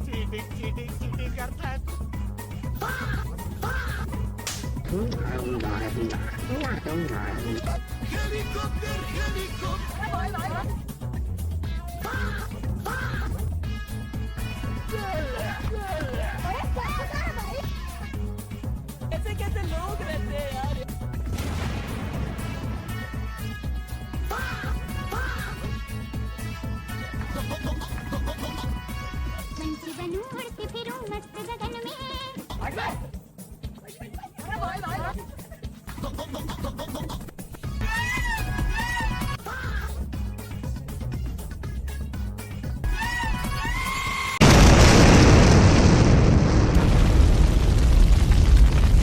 Cheating cheating cheating करतायत. कैसे कैसे लोग रहते हैं यार. पंछी बनूं उड़ती फिरूं मस्त गगन में. अरे भाई भाई